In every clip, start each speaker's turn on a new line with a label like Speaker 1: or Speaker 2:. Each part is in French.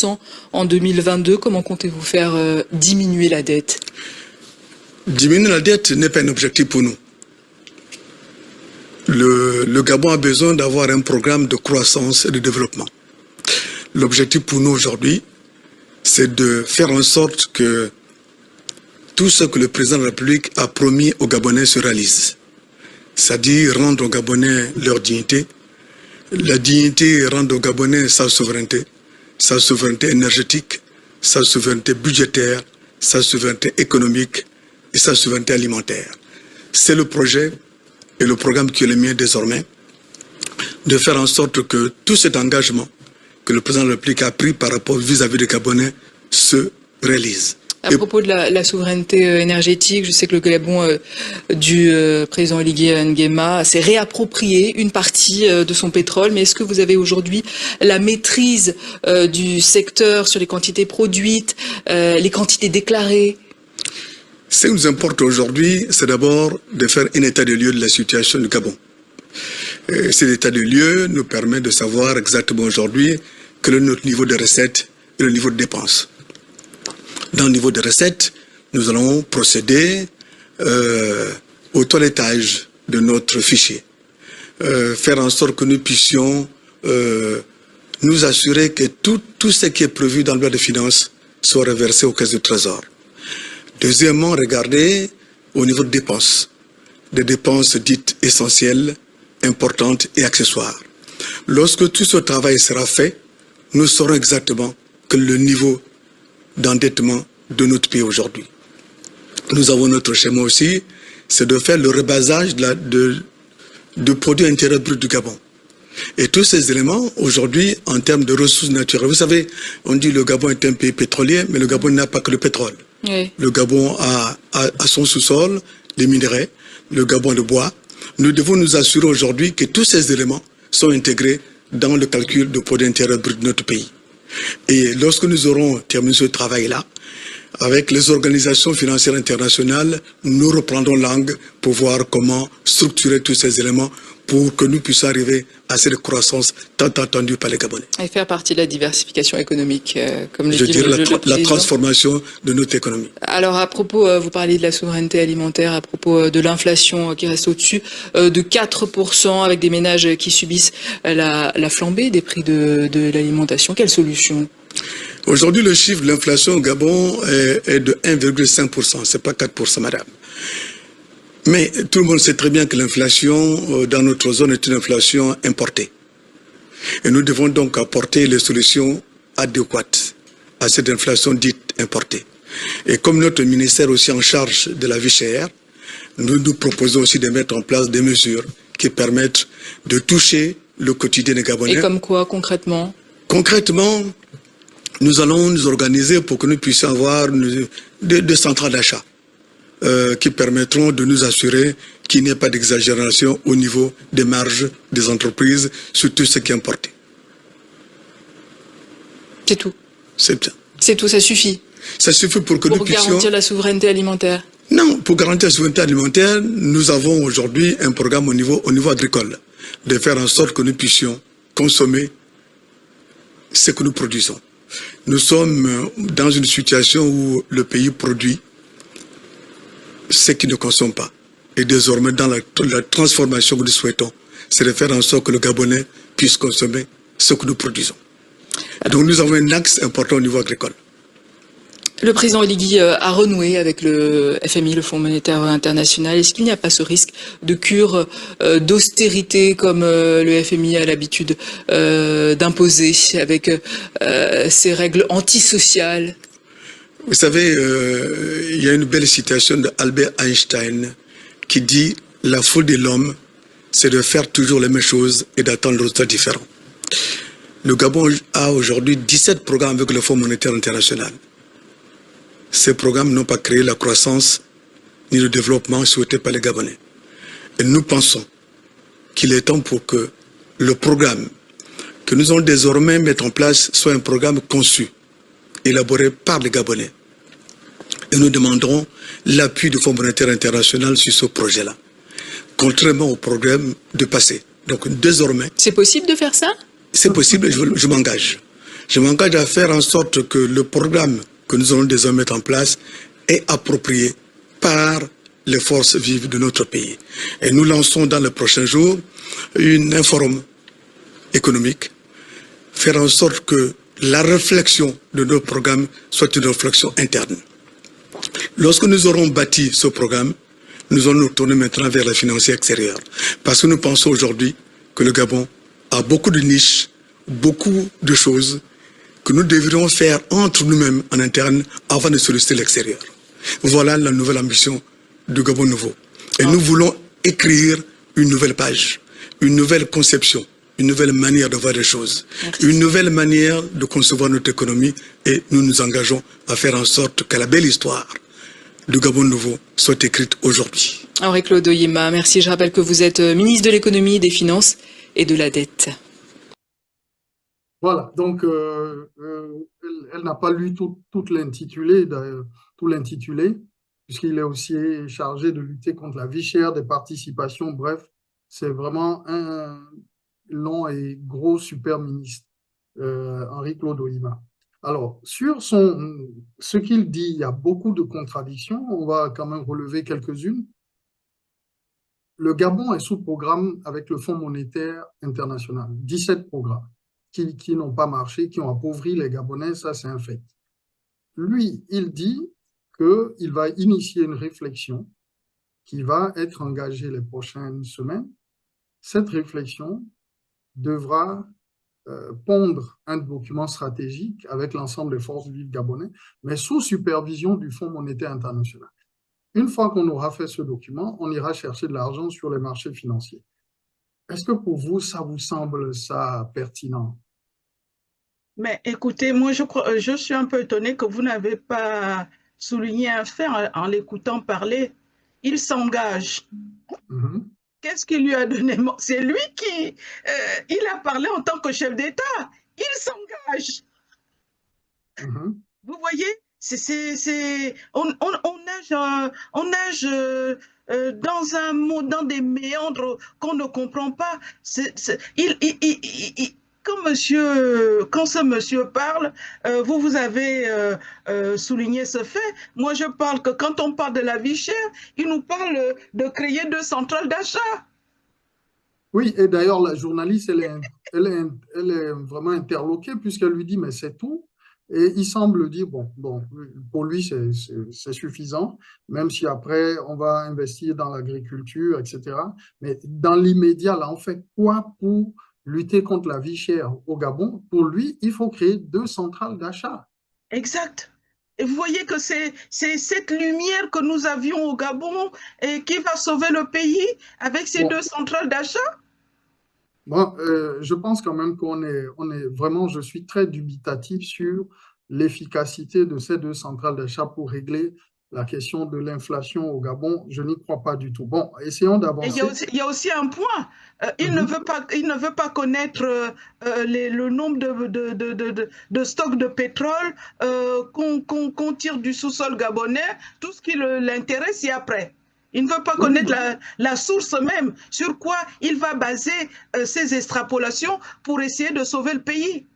Speaker 1: 4% en 2022. Comment comptez-vous faire diminuer la dette?
Speaker 2: Diminuer la dette n'est pas un objectif pour nous. Le Gabon a besoin d'avoir un programme de croissance et de développement. L'objectif pour nous aujourd'hui, c'est de faire en sorte que tout ce que le président de la République a promis aux Gabonais se réalise. C'est-à-dire rendre aux Gabonais leur dignité, la dignité rendre aux Gabonais sa souveraineté énergétique, sa souveraineté budgétaire, sa souveraineté économique et sa souveraineté alimentaire. C'est le projet et le programme qui est le mien désormais, de faire en sorte que tout cet engagement que le président de la République a pris par rapport vis-à-vis des Gabonais se réalise.
Speaker 1: À propos de la souveraineté énergétique, je sais que le Gabon du président Oligui Nguema s'est réapproprié une partie de son pétrole, mais est-ce que vous avez aujourd'hui la maîtrise du secteur sur les quantités produites, les quantités déclarées?
Speaker 2: Ce qui nous importe aujourd'hui, c'est d'abord de faire un état de lieu de la situation du Gabon. Et cet état de lieu nous permet de savoir exactement aujourd'hui quel est notre niveau de recettes et le niveau de dépenses. Dans le niveau de recettes, nous allons procéder au toilettage de notre fichier. Faire en sorte que nous puissions nous assurer que tout ce qui est prévu dans le loi de finances soit reversé aux caisses du Trésor. Deuxièmement, regarder au niveau de dépenses, des dépenses dites essentielles, importantes et accessoires. Lorsque tout ce travail sera fait, nous saurons exactement que le niveau d'endettement de notre pays aujourd'hui. Nous avons notre schéma aussi, c'est de faire le rebasage de produits intérieurs bruts du Gabon. Et tous ces éléments, aujourd'hui, en termes de ressources naturelles, vous savez, on dit le Gabon est un pays pétrolier, mais le Gabon n'a pas que le pétrole. Oui. Le Gabon a son sous-sol, les minerais, le Gabon le bois. Nous devons nous assurer aujourd'hui que tous ces éléments sont intégrés dans le calcul de produit intérieur brut de notre pays. Et lorsque nous aurons terminé ce travail-là, avec les organisations financières internationales, nous reprendrons langue pour voir comment structurer tous ces éléments pour que nous puissions arriver à cette croissance tant attendue par les Gabonais.
Speaker 1: Et faire partie de la diversification économique, comme le
Speaker 2: dit le
Speaker 1: président.
Speaker 2: La transformation de notre économie.
Speaker 1: Alors à propos, vous parlez de la souveraineté alimentaire, à propos de l'inflation qui reste au-dessus de 4%, avec des ménages qui subissent la flambée des prix de l'alimentation. Quelle solution?
Speaker 2: Aujourd'hui, le chiffre de l'inflation au Gabon est de 1,5%, c'est pas 4%, madame. Mais tout le monde sait très bien que l'inflation dans notre zone est une inflation importée. Et nous devons donc apporter les solutions adéquates à cette inflation dite importée. Et comme notre ministère est aussi en charge de la vie chère, nous nous proposons aussi de mettre en place des mesures qui permettent de toucher le quotidien des Gabonais.
Speaker 1: Et comme quoi concrètement?
Speaker 2: Concrètement, nous allons nous organiser pour que nous puissions avoir des centrales d'achat qui permettront de nous assurer qu'il n'y ait pas d'exagération au niveau des marges des entreprises sur tout ce qui est importé.
Speaker 1: C'est tout.
Speaker 2: C'est bien.
Speaker 1: C'est tout, ça suffit.
Speaker 2: Ça suffit pour que nous puissions...
Speaker 1: Pour garantir la souveraineté alimentaire.
Speaker 2: Non, pour garantir la souveraineté alimentaire, nous avons aujourd'hui un programme au niveau agricole, de faire en sorte que nous puissions consommer ce que nous produisons. Nous sommes dans une situation où le pays produit ce qu'il ne consomme pas. Et désormais, dans la transformation que nous souhaitons, c'est de faire en sorte que le Gabonais puisse consommer ce que nous produisons. Donc nous avons un axe important au niveau agricole.
Speaker 1: Le président Oligui a renoué avec le FMI, le Fonds monétaire international. Est-ce qu'il n'y a pas ce risque de cure d'austérité comme le FMI a l'habitude d'imposer avec ces règles antisociales?
Speaker 2: Vous savez, il y a une belle citation d'Albert Einstein qui dit « La faute de l'homme, c'est de faire toujours les mêmes choses et d'attendre le résultat différent ». Le Gabon a aujourd'hui 17 programmes avec le Fonds monétaire international. Ces programmes n'ont pas créé la croissance ni le développement souhaité par les Gabonais. Et nous pensons qu'il est temps pour que le programme que nous allons désormais mettre en place soit un programme conçu, élaboré par les Gabonais. Et nous demanderons l'appui du Fonds monétaire international sur ce projet-là, contrairement au programme de passé. Donc désormais...
Speaker 1: C'est possible de faire ça?
Speaker 2: C'est possible, je m'engage. Je m'engage à faire en sorte que le programme que nous allons désormais mettre en place est approprié par les forces vives de notre pays. Et nous lançons dans les prochains jours un forum économique, faire en sorte que la réflexion de nos programmes soit une réflexion interne. Lorsque nous aurons bâti ce programme, nous allons nous tourner maintenant vers les financiers extérieurs. Parce que nous pensons aujourd'hui que le Gabon a beaucoup de niches, beaucoup de choses que nous devrions faire entre nous-mêmes en interne avant de solliciter l'extérieur. Voilà la nouvelle ambition du Gabon nouveau. Et nous voulons écrire une nouvelle page, une nouvelle conception, une nouvelle manière de voir les choses, une nouvelle manière de concevoir notre économie, et nous nous engageons à faire en sorte que la belle histoire du Gabon nouveau soit écrite aujourd'hui.
Speaker 1: Henri-Claude Oyema, merci. Je rappelle que vous êtes ministre de l'économie, des finances et de la dette.
Speaker 3: Voilà, donc elle n'a pas lu tout l'intitulé, puisqu'il est aussi chargé de lutter contre la vie chère, des participations, bref, c'est vraiment un long et gros super ministre, Henri-Claude Oyema. Alors, sur ce qu'il dit, il y a beaucoup de contradictions, on va quand même relever quelques-unes. Le Gabon est sous programme avec le Fonds monétaire international, 17 programmes qui n'ont pas marché, qui ont appauvri les Gabonais, ça c'est un fait. Lui, il dit qu'il va initier une réflexion qui va être engagée les prochaines semaines. Cette réflexion devra pondre un document stratégique avec l'ensemble des forces vives gabonais, mais sous supervision du Fonds monétaire international. Une fois qu'on aura fait ce document, on ira chercher de l'argent sur les marchés financiers. Est-ce que pour vous, ça vous semble ça pertinent?
Speaker 4: Mais écoutez, moi, je suis un peu étonnée que vous n'avez pas souligné un fait en l'écoutant parler. Il s'engage. Qu'est-ce qui lui a donné? C'est lui qui il a parlé en tant que chef d'État. Il s'engage. Vous voyez, on nage dans des méandres qu'on ne comprend pas. Quand ce monsieur parle, vous avez souligné ce fait. Moi, je parle que quand on parle de la vie chère, il nous parle de créer 2 centrales d'achat.
Speaker 3: Oui, et d'ailleurs, la journaliste, elle est vraiment interloquée puisqu'elle lui dit, mais c'est tout. Et il semble dire, bon, pour lui, c'est suffisant, même si après, on va investir dans l'agriculture, etc. Mais dans l'immédiat, là, on fait quoi pour lutter contre la vie chère au Gabon? Pour lui, il faut créer 2 centrales d'achat.
Speaker 4: Exact. Et vous voyez que c'est cette lumière que nous avions au Gabon et qui va sauver le pays avec ces 2 centrales d'achat.
Speaker 3: Bon, je pense quand même qu'on est vraiment, je suis très dubitatif sur l'efficacité de ces 2 centrales d'achat pour régler la question de l'inflation au Gabon. Je n'y crois pas du tout. Bon, essayons d'avancer.
Speaker 4: Il y a aussi un point. Il ne veut pas connaître le nombre de stocks de pétrole qu'on tire du sous-sol gabonais. Tout ce qui l'intéresse, c'est après. Il ne veut pas connaître la source même, sur quoi il va baser ses extrapolations pour essayer de sauver le pays.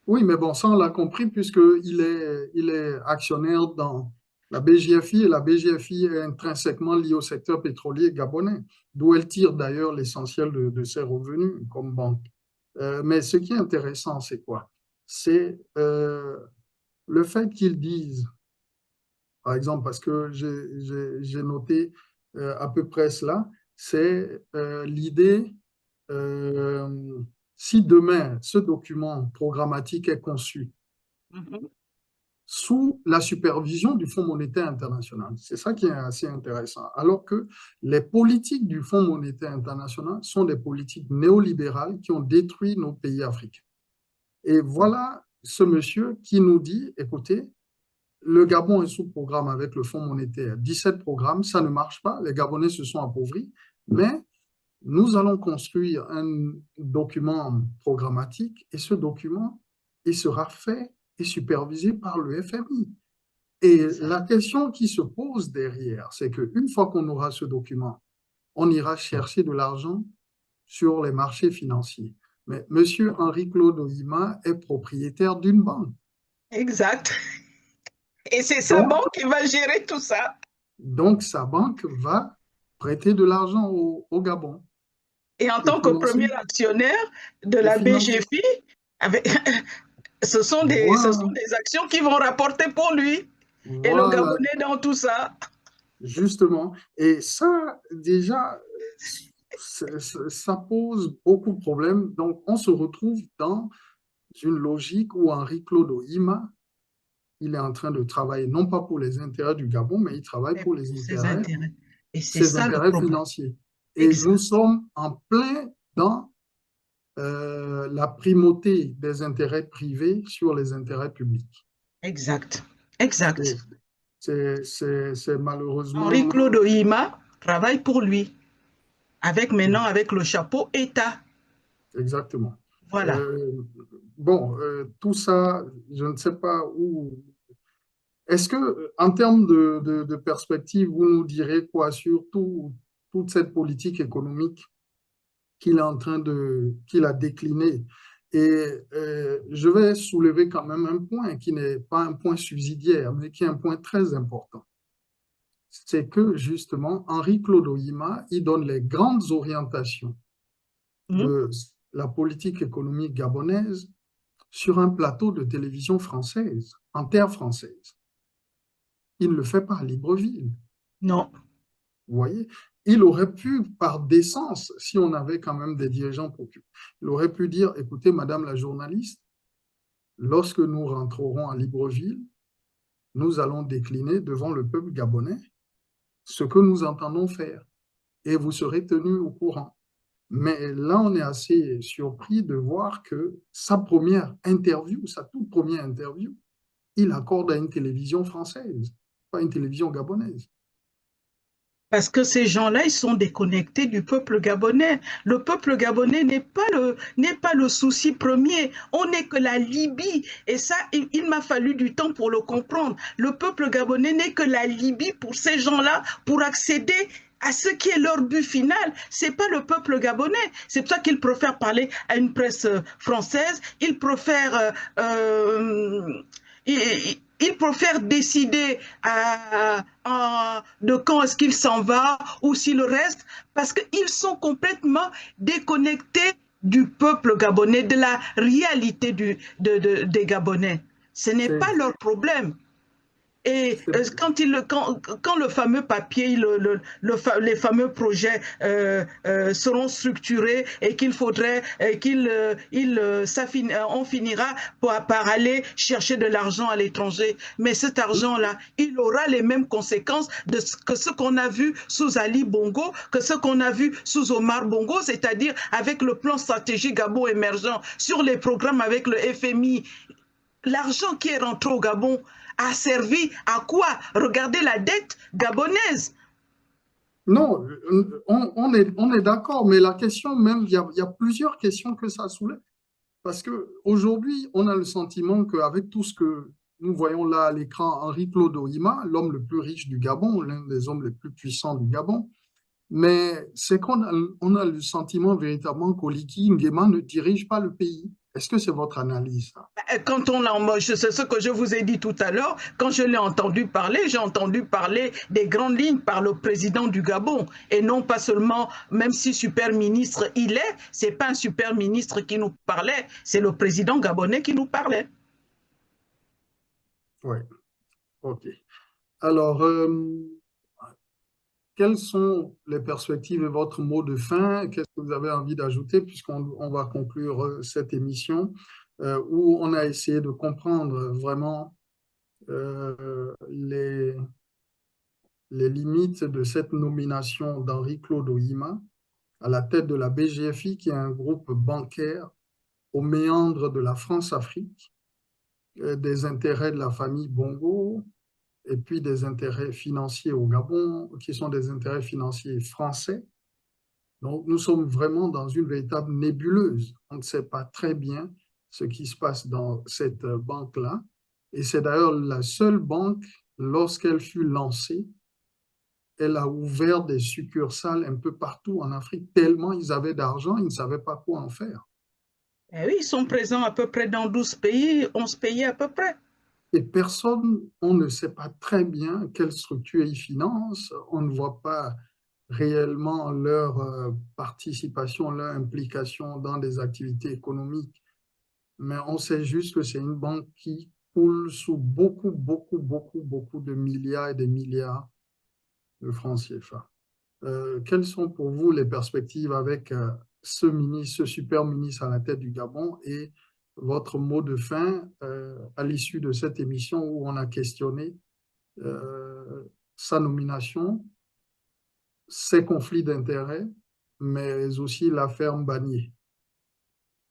Speaker 3: Oui, mais bon, ça on l'a compris puisqu'il est actionnaire dans la BGFI et la BGFI est intrinsèquement liée au secteur pétrolier gabonais, d'où elle tire d'ailleurs l'essentiel de ses revenus comme banque. Mais ce qui est intéressant, c'est quoi? C'est le fait qu'ils disent, par exemple, parce que j'ai noté à peu près cela, c'est l'idée, si demain ce document programmatique est conçu sous la supervision du Fonds monétaire international, c'est ça qui est assez intéressant, alors que les politiques du Fonds monétaire international sont des politiques néolibérales qui ont détruit nos pays africains. Et voilà ce monsieur qui nous dit, écoutez, le Gabon est sous programme avec le Fonds monétaire, 17 programmes, ça ne marche pas, les Gabonais se sont appauvris, mais nous allons construire un document programmatique et ce document, il sera fait et supervisé par le FMI. Et la question qui se pose derrière, c'est qu'une fois qu'on aura ce document, on ira chercher de l'argent sur les marchés financiers. Mais M. Henri-Claude Ohima est propriétaire d'une banque.
Speaker 4: Exact. Et c'est sa
Speaker 3: Donc,
Speaker 4: banque qui va gérer tout ça.
Speaker 3: donc sa banque va prêter de l'argent au Gabon
Speaker 4: Et en
Speaker 3: et
Speaker 4: tant que premier actionnaire de
Speaker 3: et
Speaker 4: la
Speaker 3: financer.
Speaker 4: BGFI, avec, ce sont
Speaker 3: Voilà,
Speaker 4: des actions qui vont rapporter pour lui. Et le
Speaker 3: voilà,
Speaker 4: Gabonais dans tout ça.
Speaker 3: justement. Et ça, déjà, ça pose beaucoup de problèmes. Donc, on se retrouve dans une logique où Henri-Claude Ohima, il est en train de travailler non pas pour les intérêts du Gabon, mais il travaille
Speaker 4: Mais
Speaker 3: pour
Speaker 4: pour ses intérêts. Et c'est
Speaker 3: ses
Speaker 4: ça le
Speaker 3: intérêts
Speaker 4: problème.
Speaker 3: financiers. Et nous
Speaker 4: Exact.
Speaker 3: sommes en plein dans la primauté des intérêts privés sur les intérêts publics.
Speaker 4: Exact. Exact.
Speaker 3: C'est malheureusement
Speaker 4: Henri-Claude Ohima travaille pour lui, avec le chapeau État.
Speaker 3: exactement.
Speaker 4: Voilà.
Speaker 3: Euh, bon, tout ça, je ne sais pas où. Est-ce que, en termes de perspective, vous nous direz quoi sur toute cette politique économique qu'il a décliné. Et je vais soulever quand même un point qui n'est pas un point subsidiaire, mais qui est un point très important. C'est que justement, Henri-Claude Ohima, il donne les grandes orientations
Speaker 4: Hmm?
Speaker 3: de la politique économique gabonaise sur un plateau de télévision française, en terre française. Il ne le fait pas à Libreville.
Speaker 4: Non.
Speaker 3: Vous voyez, il aurait pu, par décence, si on avait quand même des dirigeants préoccupés, il aurait pu dire, écoutez, Madame la journaliste, lorsque nous rentrerons à Libreville, nous allons décliner devant le peuple gabonais ce que nous entendons faire et vous serez tenus au courant. Mais là, on est assez surpris de voir que sa toute première interview, il accorde à une télévision française, pas une télévision gabonaise.
Speaker 4: Parce que ces gens-là, ils sont déconnectés du peuple gabonais. Le peuple gabonais n'est pas le souci premier. On n'est que la Libye. Et ça, il m'a fallu du temps pour le comprendre. Le peuple gabonais n'est que la Libye pour ces gens-là, pour accéder à ce qui est leur but final. C'est pas le peuple gabonais. C'est pour ça qu'ils préfèrent parler à une presse française. Ils préfèrent il préfère décider de quand est-ce qu'il s'en va ou s'il reste, parce qu'ils sont complètement déconnectés du peuple gabonais, de la réalité des Gabonais. Ce n'est pas leur problème. Et quand le fameux papier, les fameux projets seront structurés et qu'il faudrait on finira par aller chercher de l'argent à l'étranger. Mais cet argent-là, il aura les mêmes conséquences que ce qu'on a vu sous Ali Bongo, que ce qu'on a vu sous Omar Bongo, c'est-à-dire avec le plan stratégique Gabon émergent, sur les programmes avec le FMI. L'argent qui est rentré au Gabon a servi à quoi? Regardez la dette gabonaise.
Speaker 3: Non, on est d'accord, mais la question même, il y a plusieurs questions que ça soulève. Parce qu'aujourd'hui, on a le sentiment qu'avec tout ce que nous voyons là à l'écran, Henri-Claude Ohima, l'homme le plus riche du Gabon, l'un des hommes les plus puissants du Gabon, mais c'est on a le sentiment véritablement qu'Oliki Nguema ne dirige pas le pays. Est-ce que c'est votre analyse, ça?
Speaker 4: C'est ce que je vous ai dit tout à l'heure, quand je l'ai entendu parler, j'ai entendu parler des grandes lignes par le président du Gabon, et non pas seulement, même si super ministre il est, c'est pas un super ministre qui nous parlait, c'est le président gabonais qui nous parlait.
Speaker 3: Oui, ok. Alors, quelles sont les perspectives et votre mot de fin? Qu'est-ce que vous avez envie d'ajouter puisqu'on va conclure cette émission où on a essayé de comprendre vraiment les limites de cette nomination d'Henri-Claude Ohima à la tête de la BGFI, qui est un groupe bancaire aux méandres de la France-Afrique, des intérêts de la famille Bongo, et puis des intérêts financiers au Gabon, qui sont des intérêts financiers français. Donc, nous sommes vraiment dans une véritable nébuleuse. On ne sait pas très bien ce qui se passe dans cette banque-là. Et c'est d'ailleurs la seule banque, lorsqu'elle fut lancée, elle a ouvert des succursales un peu partout en Afrique, tellement ils avaient d'argent, ils ne savaient pas quoi en faire.
Speaker 4: Eh oui, ils sont présents à peu près dans 12 pays, 11 pays à peu près.
Speaker 3: Et personne, on ne sait pas très bien quelle structure ils financent, on ne voit pas réellement leur participation, leur implication dans des activités économiques. Mais on sait juste que c'est une banque qui coule sous beaucoup de milliards et des milliards de francs CFA. Quelles sont pour vous les perspectives avec ce ministre, ce super ministre à la tête du Gabon et votre mot de fin à l'issue de cette émission où on a questionné sa nomination, ses conflits d'intérêts, mais aussi l'affaire Mbanié.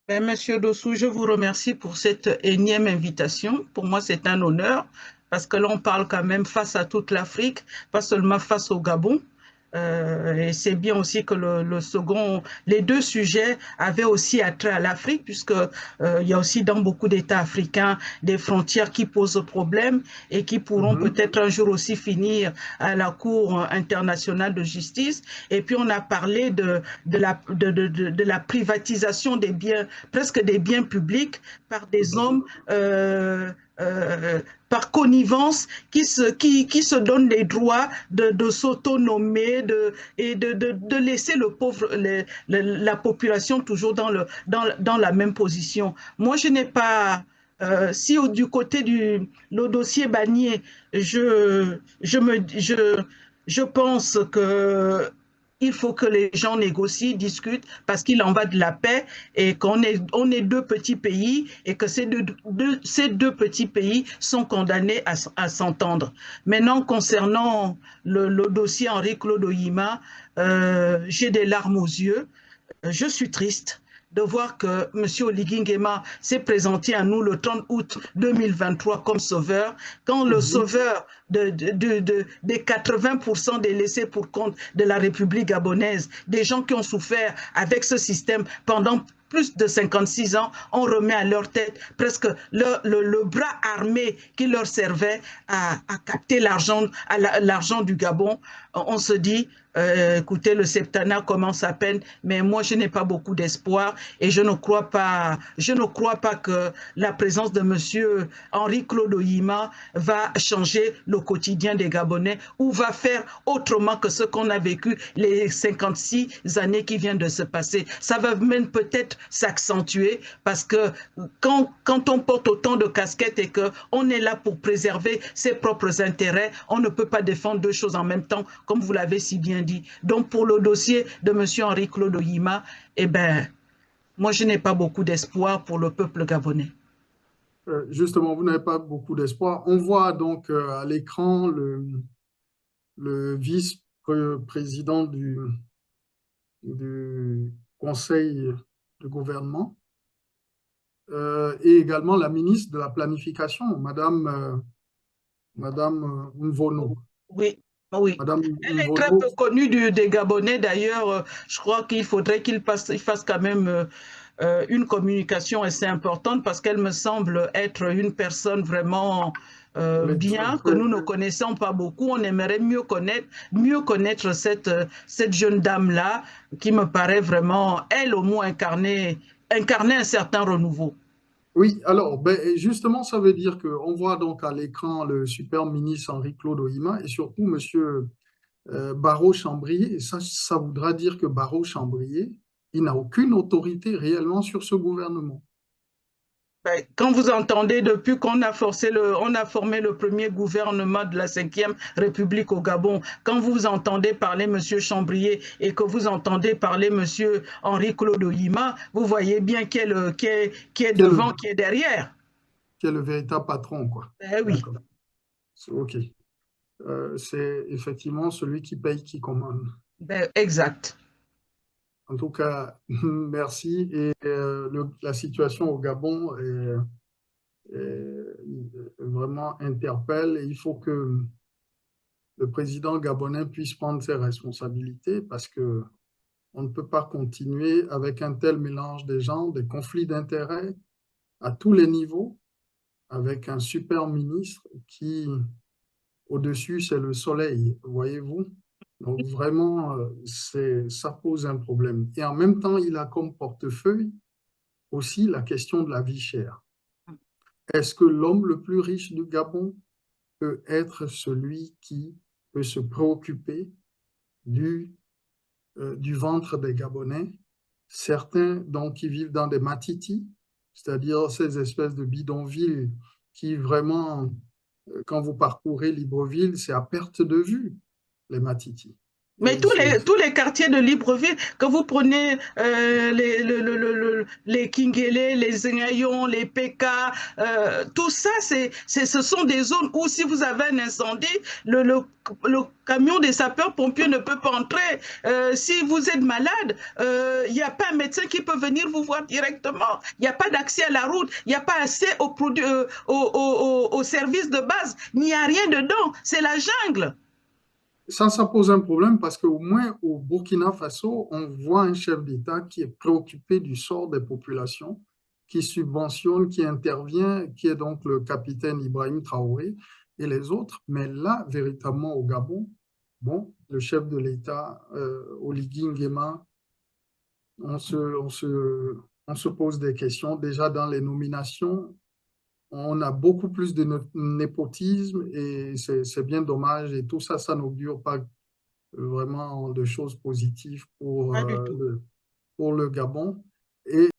Speaker 4: Ben, Monsieur Dossou, je vous remercie pour cette énième invitation. Pour moi, c'est un honneur parce que là, on parle quand même face à toute l'Afrique, pas seulement face au Gabon. Et c'est bien aussi que les deux sujets avaient aussi attrait à l'Afrique, puisque il y a aussi dans beaucoup d'États africains des frontières qui posent problème et qui pourront peut-être un jour aussi finir à la Cour internationale de justice. Et puis on a parlé de la privatisation des biens, presque des biens publics par des hommes par connivence qui se donnent les droits de s'autonomer et de laisser le pauvre, la population toujours dans la même position. Moi, je n'ai pas... si du côté le dossier Bannier, je pense que il faut que les gens négocient, discutent, parce qu'il en va de la paix et on est deux petits pays et que ces deux petits pays sont condamnés à s'entendre. Maintenant, concernant le dossier Henri-Claude Oyima, j'ai des larmes aux yeux. Je suis triste de voir que M. Oligui Nguema s'est présenté à nous le 30 août 2023 comme sauveur, quand le sauveur des 80% des laissés pour compte de la République gabonaise, des gens qui ont souffert avec ce système pendant plus de 56 ans, on remet à leur tête presque le bras armé qui leur servait à capter l'argent du Gabon. On se dit, écoutez, le septennat commence à peine, mais moi, je n'ai pas beaucoup d'espoir et je ne crois pas que la présence de M. Henri-Claude Oyima va changer le quotidien des Gabonais ou va faire autrement que ce qu'on a vécu les 56 années qui viennent de se passer. Ça va même peut-être s'accentuer parce que quand on porte autant de casquettes et qu'on est là pour préserver ses propres intérêts, on ne peut pas défendre deux choses en même temps, comme vous l'avez si bien dit. Donc pour le dossier de M. Henri-Claude Oyima, eh ben, moi je n'ai pas beaucoup d'espoir pour le peuple gabonais.
Speaker 3: Justement, vous n'avez pas beaucoup d'espoir. On voit donc à l'écran le vice-président du Conseil de gouvernement et également la ministre de la Planification, Madame Mvono.
Speaker 4: Oui, oui.
Speaker 3: Madame
Speaker 4: Elle est très
Speaker 3: Mvono,
Speaker 4: peu connue des Gabonais. D'ailleurs, je crois qu'il faudrait qu'il fasse quand même une communication assez importante parce qu'elle me semble être une personne vraiment bien, que nous ne connaissons pas beaucoup. On aimerait mieux connaître cette jeune dame-là qui me paraît vraiment, elle au moins, incarner un certain renouveau.
Speaker 3: oui, alors ben, justement, ça veut dire qu'on voit donc à l'écran le super ministre Henri-Claude Oyima et surtout Monsieur Barreau Chambrier. Et ça voudra dire que Barreau Chambrier, il n'a aucune autorité réellement sur ce gouvernement.
Speaker 4: Ben, quand vous entendez depuis qu'on a on a formé le premier gouvernement de la 5e République au Gabon, quand vous entendez parler M. Chambrier et que vous entendez parler M. Henri-Claude Oyima, vous voyez bien qui est devant, qui est derrière.
Speaker 3: Qui est le véritable patron, quoi.
Speaker 4: Ben oui.
Speaker 3: D'accord. OK. C'est effectivement celui qui paye qui commande.
Speaker 4: Ben, exact.
Speaker 3: En tout cas, merci. Et la situation au Gabon est vraiment interpelle. Et il faut que le président gabonais puisse prendre ses responsabilités parce que on ne peut pas continuer avec un tel mélange des gens, des conflits d'intérêts à tous les niveaux, avec un super ministre qui, au-dessus, c'est le soleil, voyez-vous? Donc vraiment, ça pose un problème. Et en même temps, il a comme portefeuille aussi la question de la vie chère. Est-ce que l'homme le plus riche du Gabon peut être celui qui peut se préoccuper du ventre des Gabonais? Certains donc qui vivent dans des matitis, c'est-à-dire ces espèces de bidonvilles qui vraiment, quand vous parcourez Libreville, c'est à perte de vue, les matitis.
Speaker 4: Mais tous les quartiers de Libreville, que vous prenez les Kingélé, les Zengayon, les PK, tout ça, ce sont des zones où si vous avez un incendie, le camion des sapeurs-pompiers ne peut pas entrer. Si vous êtes malade, il n'y a pas un médecin qui peut venir vous voir directement. Il n'y a pas d'accès à la route, il n'y a pas accès aux services de base, il n'y a rien dedans, c'est la jungle.
Speaker 3: Ça pose un problème parce qu'au moins au Burkina Faso, on voit un chef d'État qui est préoccupé du sort des populations, qui subventionne, qui intervient, qui est donc le capitaine Ibrahim Traoré et les autres. Mais là, véritablement au Gabon, bon, le chef de l'État, Oligui Nguema, on se pose des questions. Déjà dans les nominations, on a beaucoup plus de népotisme et c'est bien dommage. Et tout ça, ça n'augure pas vraiment de choses positives pour le Gabon. Et